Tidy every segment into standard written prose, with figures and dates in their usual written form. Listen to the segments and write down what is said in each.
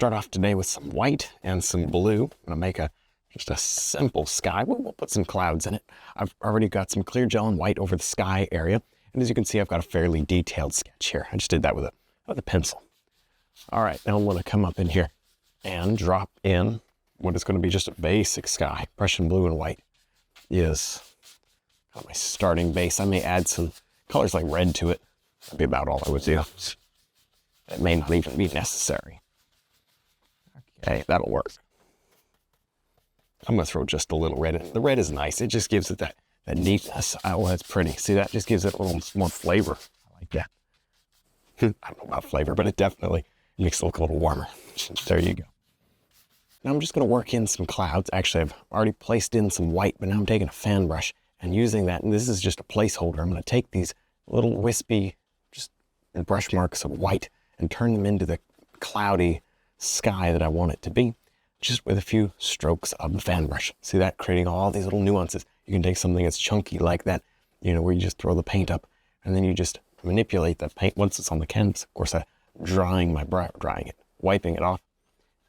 start off today with some white and some blue. I'm gonna make just a simple sky. We'll put some clouds in it. I've already got some clear gel and white over the sky area. And as you can see, I've got a fairly detailed sketch here. I just did that with a pencil. All right, now I'm gonna come up in here and drop in what is gonna be just a basic sky. Prussian blue and white is kind of my starting base. I may add some colors like red to it. That'd be about all I would do. It may not even be necessary. Okay, that'll work. I'm gonna throw just a little red in. The red is nice. It just gives it that neatness. Oh, that's pretty. See, that just gives it a little more flavor. I like that. I don't know about flavor, but it definitely makes it look a little warmer. There you go. Now I'm just gonna work in some clouds. Actually, I've already placed in some white, but now I'm taking a fan brush and using that, and this is just a placeholder. I'm gonna take these little wispy, just brush marks of white and turn them into the cloudy sky that I want it to be, just with a few strokes of the fan brush. See that? Creating all these little nuances. You can take something that's chunky like that, you know, where you just throw the paint up and then you just manipulate that paint once it's on the canvas. Of course, I'm drying it, wiping it off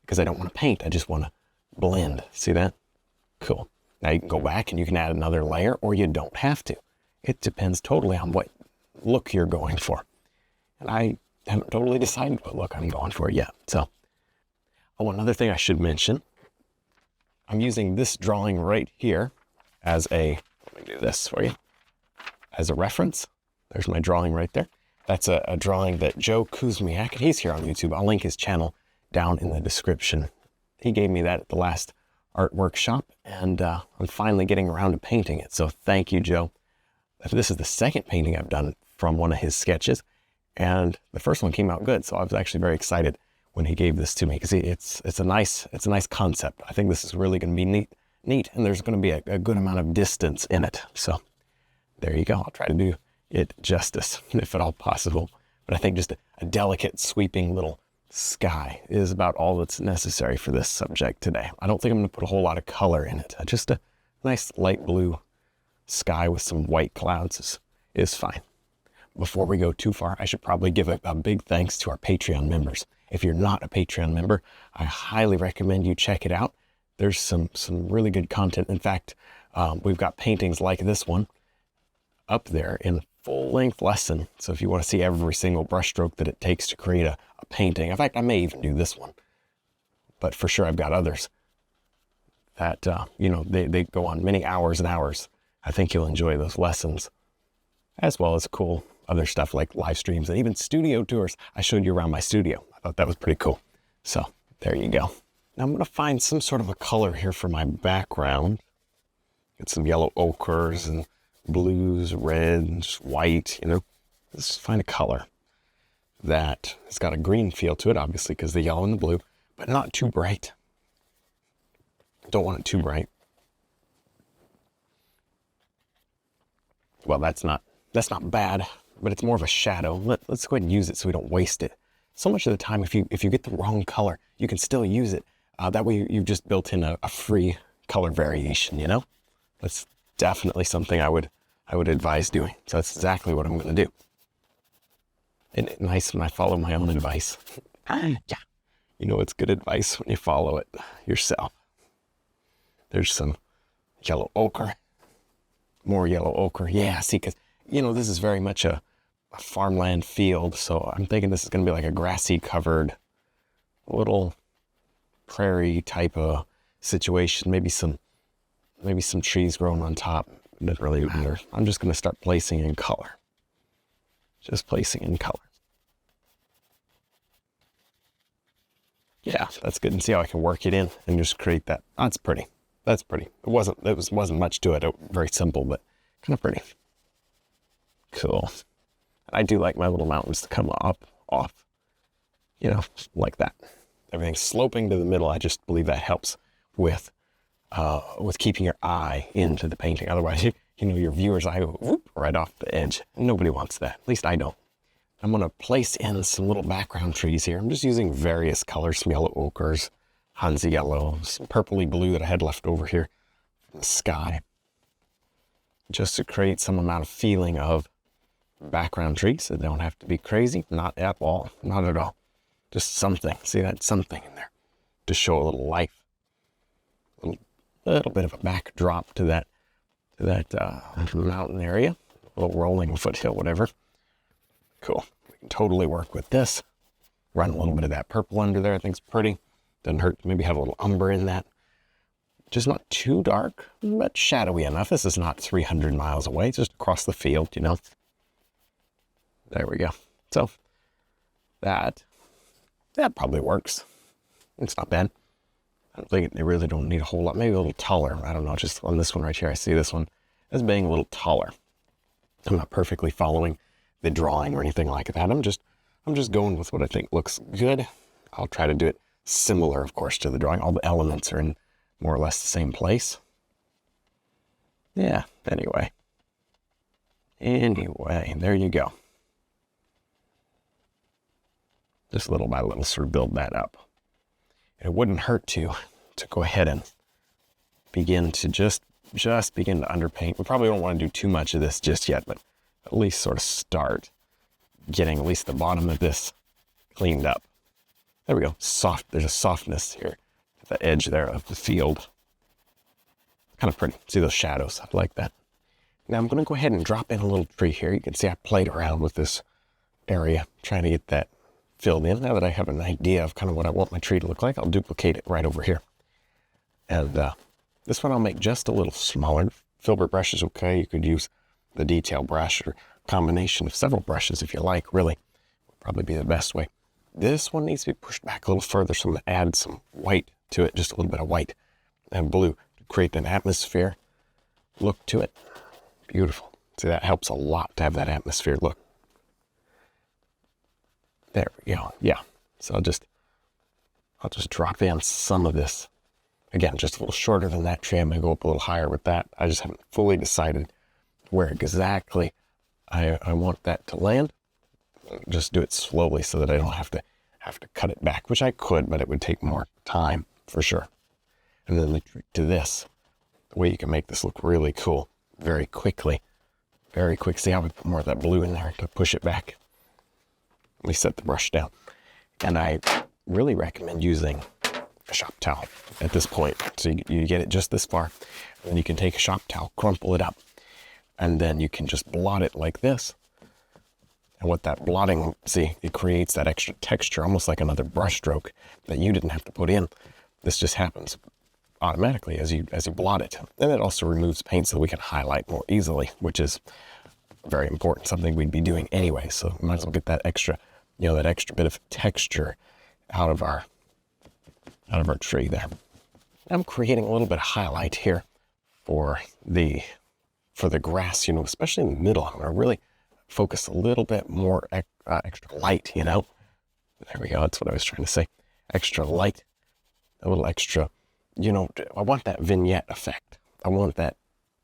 because I don't want to paint. I just want to blend. See that? Cool. Now you can go back and you can add another layer, or you don't have to. It depends totally on what look you're going for. And I haven't totally decided what look I'm going for yet. So, oh, another thing I should mention, I'm using this drawing right here as let me do this for you, as a reference. There's my drawing right there. That's a drawing that Joe Kuzmiak, and he's here on YouTube. I'll link his channel down in the description. He gave me that at the last art workshop, and I'm finally getting around to painting it. So thank you, Joe. This is the second painting I've done from one of his sketches, and the first one came out good. So I was actually very excited when he gave this to me, because it's a nice concept. I think this is really going to be neat, and there's going to be a good amount of distance in it. So there you go. I'll try to do it justice, if at all possible. But I think just a delicate, sweeping little sky is about all that's necessary for this subject today. I don't think I'm going to put a whole lot of color in it. Just a nice light blue sky with some white clouds is fine. Before we go too far, I should probably give a big thanks to our Patreon members. If you're not a Patreon member, I highly recommend you check it out. There's some really good content. In fact, we've got paintings like this one up there in full-length lesson. So if you want to see every single brushstroke that it takes to create a painting, in fact, I may even do this one, but for sure I've got others that, you know, they go on many hours and hours. I think you'll enjoy those lessons, as well as cool other stuff like live streams and even studio tours. I showed you around my studio. I thought that was pretty cool. So there you go. Now I'm going to find some sort of a color here for my background. Get some yellow ochres and blues, reds, white, you know. Let's find a color that has got a green feel to it, obviously, because the yellow and the blue, but not too bright. Don't want it too bright. Well, that's not bad, but it's more of a shadow. Let's go ahead and use it so we don't waste it. So much of the time, if you get the wrong color, you can still use it. That way you've just built in a free color variation, you know? That's definitely something I would advise doing. So that's exactly what I'm going to do. Isn't it nice when I follow my own advice? Yeah. You know, it's good advice when you follow it yourself. There's some yellow ochre. More yellow ochre. Yeah, see, because, you know, this is very much a farmland field. So I'm thinking this is going to be like a grassy covered little prairie type of situation. Maybe some trees growing on top. It doesn't really matter. I'm just going to start placing in color. Just placing in color. Yeah, that's good. And see how I can work it in and just create that. Oh, that's pretty. That's pretty. It wasn't much to it. Very simple, but kind of pretty. Cool. I do like my little mountains to come off, you know, like that. Everything's sloping to the middle. I just believe that helps with keeping your eye into the painting. Otherwise, you know, your viewer's eye go whoop, right off the edge. Nobody wants that. At least I don't. I'm going to place in some little background trees here. I'm just using various colors, some yellow ochres, Hansa yellow, some purpley blue that I had left over here from the sky, just to create some amount of feeling of background trees. They don't have to be crazy, not at all, not at all. Just something. See that? Something in there to show a little life. A little bit of a backdrop to that mountain area. A little rolling foothill, whatever. Cool. We can totally work with this. Run a little bit of that purple under there. I think it's pretty. Doesn't hurt to maybe have a little umber in that. Just not too dark, but shadowy enough. This is not 300 miles away. It's just across the field, you know. There we go. So that probably works. It's not bad. I don't think they really don't need a whole lot. Maybe a little taller. I don't know. Just on this one right here, I see this one as being a little taller. I'm not perfectly following the drawing or anything like that. I'm just going with what I think looks good. I'll try to do it similar, of course, to the drawing. All the elements are in more or less the same place. Yeah, anyway, there you go. Just little by little sort of build that up. It wouldn't hurt to go ahead and begin to just begin to underpaint. We probably don't want to do too much of this just yet, but at least sort of start getting at least the bottom of this cleaned up. There we go. Soft. There's a softness here at the edge there of the field. Kind of pretty. See those shadows? I like that. Now I'm going to go ahead and drop in a little tree here. You can see I played around with this area, trying to get that filled in. Now that I have an idea of kind of what I want my tree to look like, I'll duplicate it right over here. And this one I'll make just a little smaller. Filbert brush is okay. You could use the detail brush or combination of several brushes if you like, really. Would probably be the best way. This one needs to be pushed back a little further, so I'm going to add some white to it, just a little bit of white and blue to create an atmosphere look to it. Beautiful. See, that helps a lot to have that atmosphere look. There we go. Yeah. So I'll just drop in some of this. Again, just a little shorter than that tree. I'm going to go up a little higher with that. I just haven't fully decided where exactly I want that to land. Just do it slowly so that I don't have to cut it back, which I could, but it would take more time for sure. And then the trick to this, the way you can make this look really cool very quickly, very quick. See how we put more of that blue in there to push it back. Let me set the brush down. And I really recommend using a shop towel at this point. So you get it just this far, and then you can take a shop towel, crumple it up, and then you can just blot it like this. And what that blotting, see, it creates that extra texture, almost like another brush stroke that you didn't have to put in. This just happens automatically as you blot it. And it also removes paint so we can highlight more easily, which is very important, something we'd be doing anyway. So we might as well get that extra, that extra bit of texture out of our tree there. I'm creating a little bit of highlight here for the grass, especially in the middle. I'm going to really focus a little bit more extra light, There we go. That's what I was trying to say. Extra light, a little extra, I want that vignette effect. I want that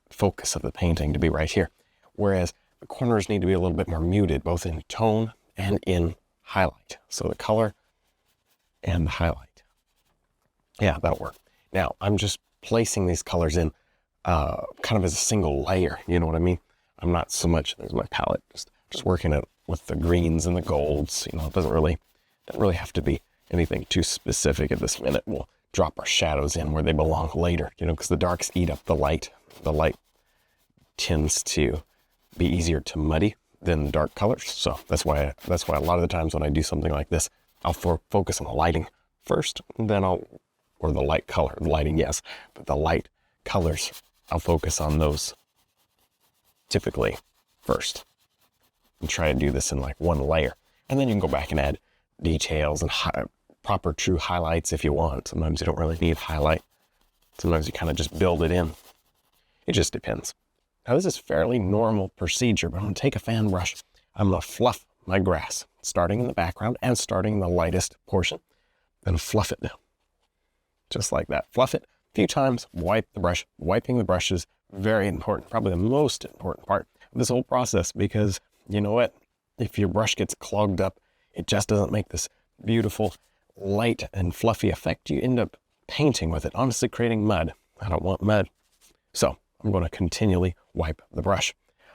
focus of the painting to be right here. Whereas the corners need to be a little bit more muted, both in tone and in highlight. So the color and the highlight. Yeah, that'll work. Now, I'm just placing these colors in kind of as a single layer, you know what I mean? I'm not so much, there's my palette, just working it with the greens and the golds. It doesn't really have to be anything too specific at this minute. We'll drop our shadows in where they belong later, because the darks eat up the light. The light tends to be easier to muddy than the dark colors. So that's why a lot of the times when I do something like this, I'll focus on the lighting first, and then or the light color, the lighting, yes, but the light colors, I'll focus on those typically first and try to do this in like one layer. And then you can go back and add details and proper true highlights if you want. Sometimes you don't really need highlight. Sometimes you kind of just build it in. It just depends. Now this is fairly normal procedure, but I'm going to take a fan brush. I'm going to fluff my grass, starting in the background and starting in the lightest portion. Then fluff it down. Just like that. Fluff it a few times, wipe the brush. Wiping the brush is very important, probably the most important part of this whole process, because you know what? If your brush gets clogged up, it just doesn't make this beautiful, light and fluffy effect. You end up painting with it, honestly creating mud. I don't want mud. So I'm going to continually wipe the brush.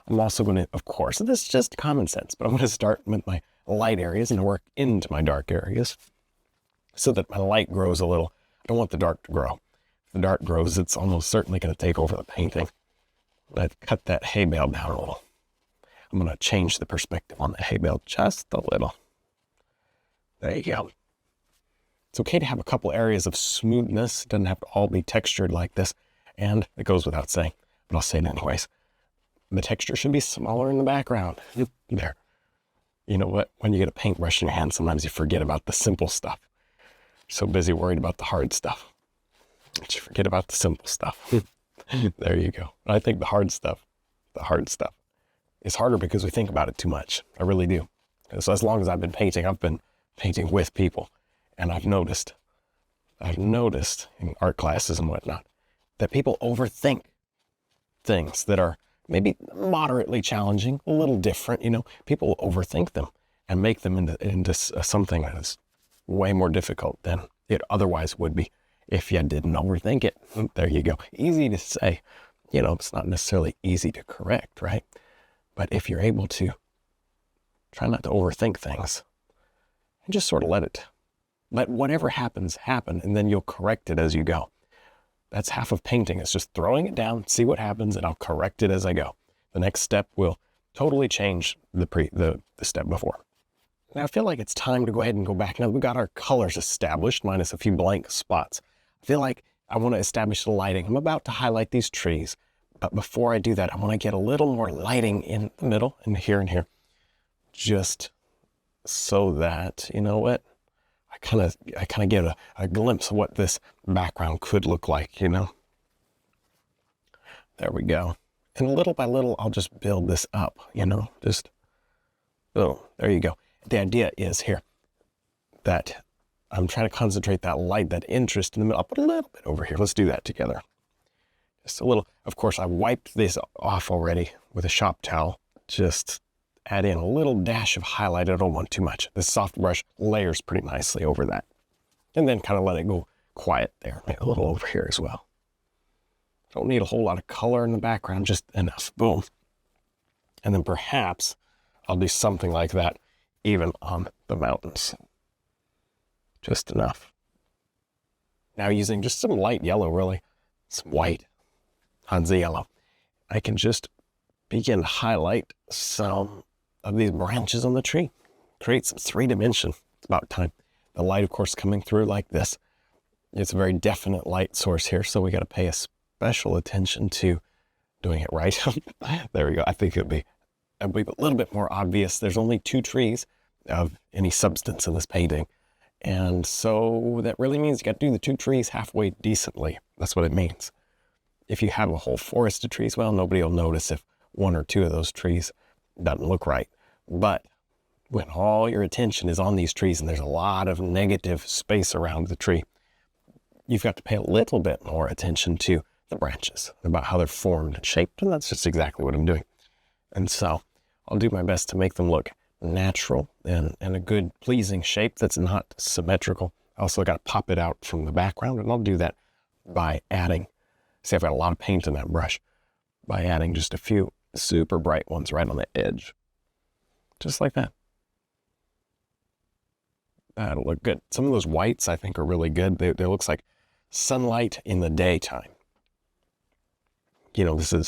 I'm also going to, of course, this is just common sense, but I'm going to start with my light areas and work into my dark areas. so that my light grows a little. I don't want the dark to grow. If the dark grows, it's almost certainly going to take over the painting. I've cut that hay bale down a little. I'm going to change the perspective on the hay bale just a little. There you go. It's okay to have a couple areas of smoothness. It doesn't have to all be textured like this. And it goes without saying, but I'll say it anyways. The texture should be smaller in the background. There. You know what? When you get a paintbrush in your hand, sometimes you forget about the simple stuff. You're so busy worried about the hard stuff that you forget about the simple stuff. There you go. I think the hard stuff is harder because we think about it too much. I really do. So as long as I've been painting with people, and I've noticed in art classes and whatnot, that people overthink things that are maybe moderately challenging, a little different, you know. People overthink them and make them into something that is way more difficult than it otherwise would be if you didn't overthink it. There you go. Easy to say, you know, it's not necessarily easy to correct, right? But if you're able to try not to overthink things and just sort of let whatever happens happen, and then you'll correct it as you go. That's half of painting. It's just throwing it down, see what happens, and I'll correct it as I go. The next step will totally change the step before. Now I feel like it's time to go ahead and go back. Now we've got our colors established, minus a few blank spots. I feel like I want to establish the lighting. I'm about to highlight these trees, but before I do that, I want to get a little more lighting in the middle and here, just so that, you know what, I kind of get a glimpse of what this background could look like, you know. There we go. And little by little, I'll just build this up, you know, just, oh, there you go. The idea is here that I'm trying to concentrate that light, that interest in the middle. I'll put a little bit over here. Let's do that together. Just a little. Of course, I wiped this off already with a shop towel. Just add in a little dash of highlight. I don't want too much. This soft brush layers pretty nicely over that. And then kind of let it go quiet there. A little over here as well. Don't need a whole lot of color in the background, just enough. Boom. And then perhaps I'll do something like that even on the mountains. Just enough. Now using just some light yellow, really, some white, Hansa yellow, I can just begin to highlight some of these branches on the tree. Create some 3-dimension. It's about time. The light, of course, coming through like this. It's a very definite light source here, so we got to pay a special attention to doing it right. There we go. I think it'll be a little bit more obvious. There's only 2 trees of any substance in this painting. And so that really means you got to do the 2 trees halfway decently. That's what it means. If you have a whole forest of trees, well, nobody will notice if 1 or 2 of those trees doesn't look right. But when all your attention is on these trees and there's a lot of negative space around the tree, you've got to pay a little bit more attention to the branches, about how they're formed and shaped, and that's just exactly what I'm doing. And so I'll do my best to make them look natural and a good pleasing shape that's not symmetrical. I also got to pop it out from the background, and I'll do that by adding, see, I've got a lot of paint in that brush, by adding just a few super bright ones right on the edge. Just like that. That'll look good. Some of those whites I think are really good. They looks like sunlight in the daytime. You know, the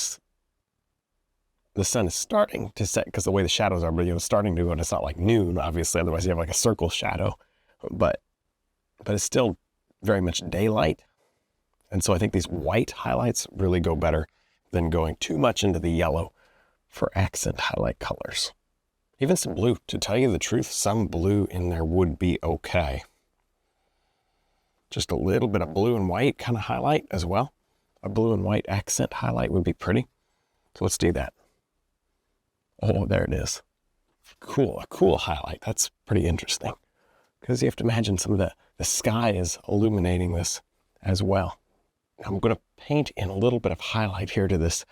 sun is starting to set because the way the shadows are, but you know, starting to go, and it's not like noon, obviously, otherwise you have like a circle shadow, but it's still very much daylight. And so I think these white highlights really go better than going too much into the yellow for accent highlight colors. Even some blue, to tell you the truth, some blue in there would be okay. Just a little bit of blue and white kind of highlight as well. A blue and white accent highlight would be pretty. So let's do that. Oh, there it is. Cool, a cool highlight. That's pretty interesting. Because you have to imagine some of the sky is illuminating this as well. I'm going to paint in a little bit of highlight here to this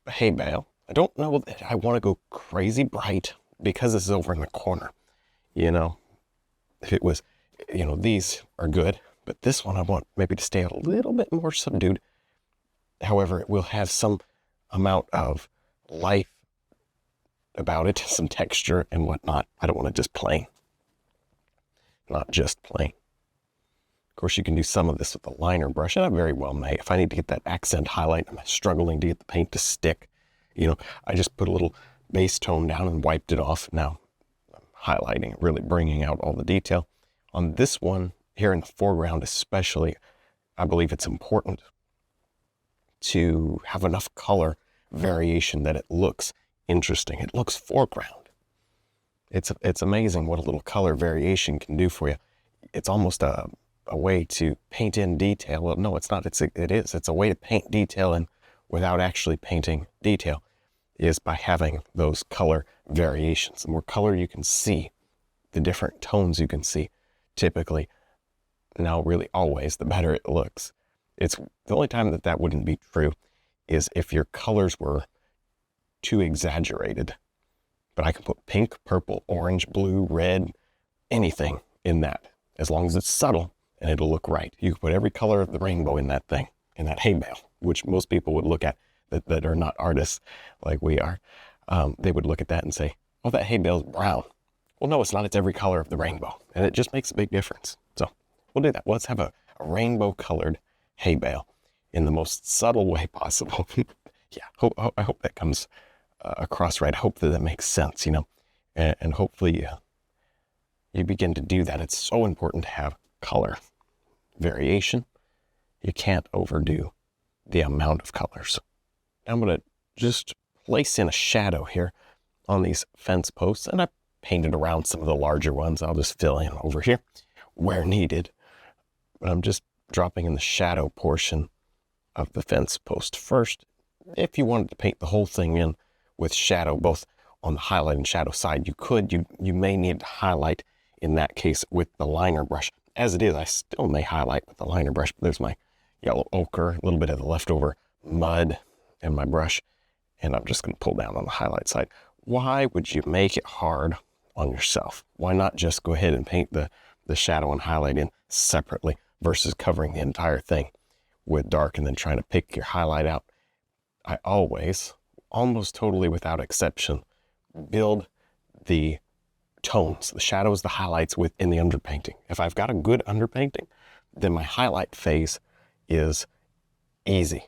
hay bale. I don't know that I want to go crazy bright because this is over in the corner. You know, if it was, you know, these are good, but this one I want maybe to stay a little bit more subdued. However, it will have some amount of life about it, some texture and whatnot. I don't want it just plain. Not just plain. Of course, you can do some of this with the liner brush, and I very well may. If I need to get that accent highlight, I'm struggling to get the paint to stick, I just put a little base tone down and wiped it off. Now I'm highlighting, really bringing out all the detail. On this one here in the foreground especially, I believe it's important to have enough color variation that it looks interesting. It looks foreground. It's amazing what a little color variation can do for you. It's almost a way to paint in detail. Well, no, it's not. It is. It's a way to paint detail in without actually painting detail, is by having those color variations. The more color you can see, the different tones you can see, typically, now really always, the better it looks. It's the only time that wouldn't be true is if your colors were too exaggerated. But I can put pink, purple, orange, blue, red, anything in that, as long as it's subtle, and it'll look right. You can put every color of the rainbow in that thing, in that hay bale, which most people would look at that are not artists like we are. They would look at that and say, oh, that hay bale's brown. Well, no, it's not. It's every color of the rainbow. And it just makes a big difference. So we'll do that. Let's have a rainbow colored hay bale in the most subtle way possible. Yeah, I hope that comes across right. I hope that makes sense, and hopefully you begin to do that. It's so important to have color variation. You can't overdo the amount of colors. I'm going to just place in a shadow here on these fence posts, and I painted around some of the larger ones. I'll just fill in over here where needed. But I'm just dropping in the shadow portion of the fence post first. If you wanted to paint the whole thing in with shadow, both on the highlight and shadow side, you could. You may need to highlight in that case with the liner brush. As it is, I still may highlight with the liner brush, but there's my yellow ochre, a little bit of the leftover mud in my brush, and I'm just going to pull down on the highlight side. Why would you make it hard on yourself? Why not just go ahead and paint the shadow and highlight in separately versus covering the entire thing with dark and then trying to pick your highlight out? I always, almost totally without exception, build the tones, the shadows, the highlights within the underpainting. If I've got a good underpainting, then my highlight phase is easy.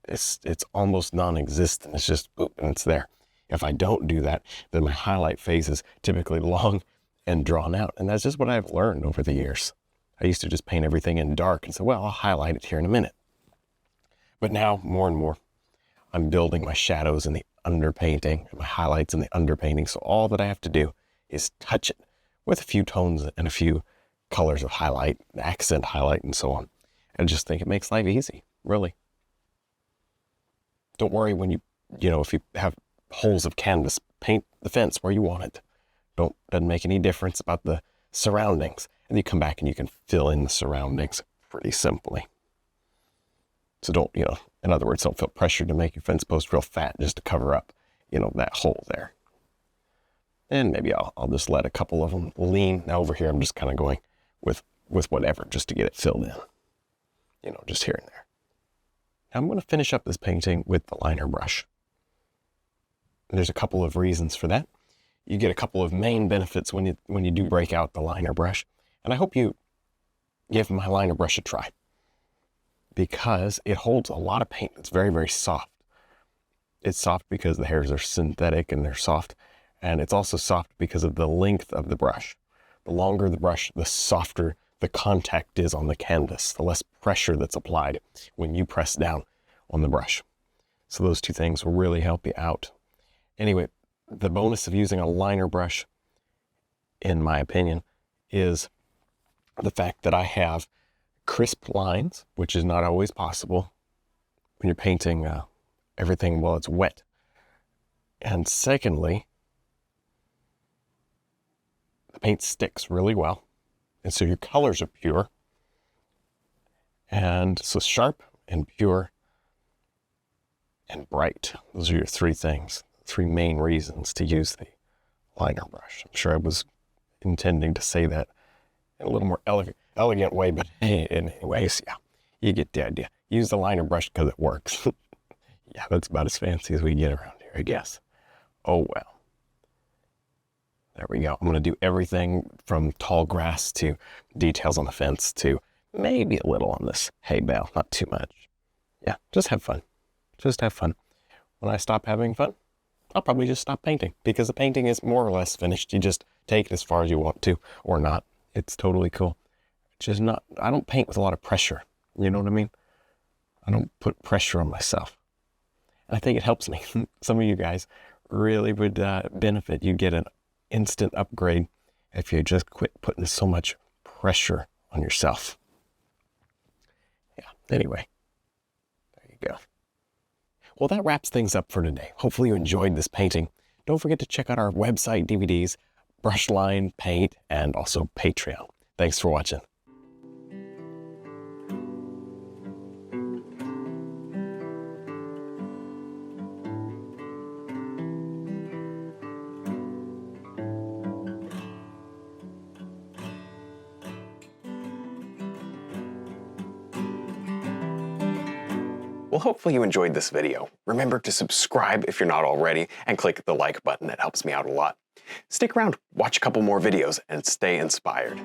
It's almost non-existent. It's just boop, and it's there. If I don't do that, then my highlight phase is typically long and drawn out. And that's just what I've learned over the years. I used to just paint everything in dark and say, well, I'll highlight it here in a minute. But now, more and more, I'm building my shadows in the underpainting and my highlights in the underpainting. So all that I have to do is touch it with a few tones and a few colors of highlight, accent highlight, and so on. I just think it makes life easy, really. Don't worry when if you have holes of canvas, paint the fence where you want it. Doesn't make any difference about the surroundings. And you come back and you can fill in the surroundings pretty simply. So don't, in other words, don't feel pressured to make your fence post real fat just to cover up, that hole there. And maybe I'll just let a couple of them lean. Now over here, I'm just kind of going with whatever just to get it filled in, just here and there. Now I'm going to finish up this painting with the liner brush. And there's a couple of reasons for that. You get a couple of main benefits when you do break out the liner brush. And I hope you give my liner brush a try, because it holds a lot of paint. It's very, very soft. It's soft because the hairs are synthetic and they're soft. And it's also soft because of the length of the brush. The longer the brush, the softer the contact is on the canvas, the less pressure that's applied when you press down on the brush. So those two things will really help you out. Anyway, the bonus of using a liner brush, in my opinion, is the fact that I have crisp lines, which is not always possible when you're painting everything while it's wet. And secondly, the paint sticks really well. And so your colors are pure. And so sharp and pure and bright. Those are your three things, three main reasons to use the liner brush. I'm sure I was intending to say that in a little more elegant way, but anyways, yeah, you get the idea. Use the liner brush because it works. Yeah, that's about as fancy as we get around here, I guess. Oh, well. There we go. I'm going to do everything from tall grass to details on the fence to maybe a little on this hay bale, not too much. Yeah, just have fun. Just have fun. When I stop having fun, I'll probably just stop painting, because the painting is more or less finished. You just take it as far as you want to, or not. It's totally cool. Just not, I don't paint with a lot of pressure. You know what I mean? I don't put pressure on myself. And I think it helps me. Some of you guys really would benefit. You get an instant upgrade if you just quit putting so much pressure on yourself. Yeah, anyway, there you go. Well, that wraps things up for today. Hopefully you enjoyed this painting. Don't forget to check out our website, DVDs, brush line, paint, and also Patreon. Thanks for watching. Well, hopefully you enjoyed this video. Remember to subscribe if you're not already, and click the like button. It helps me out a lot. Stick around, watch a couple more videos, and stay inspired.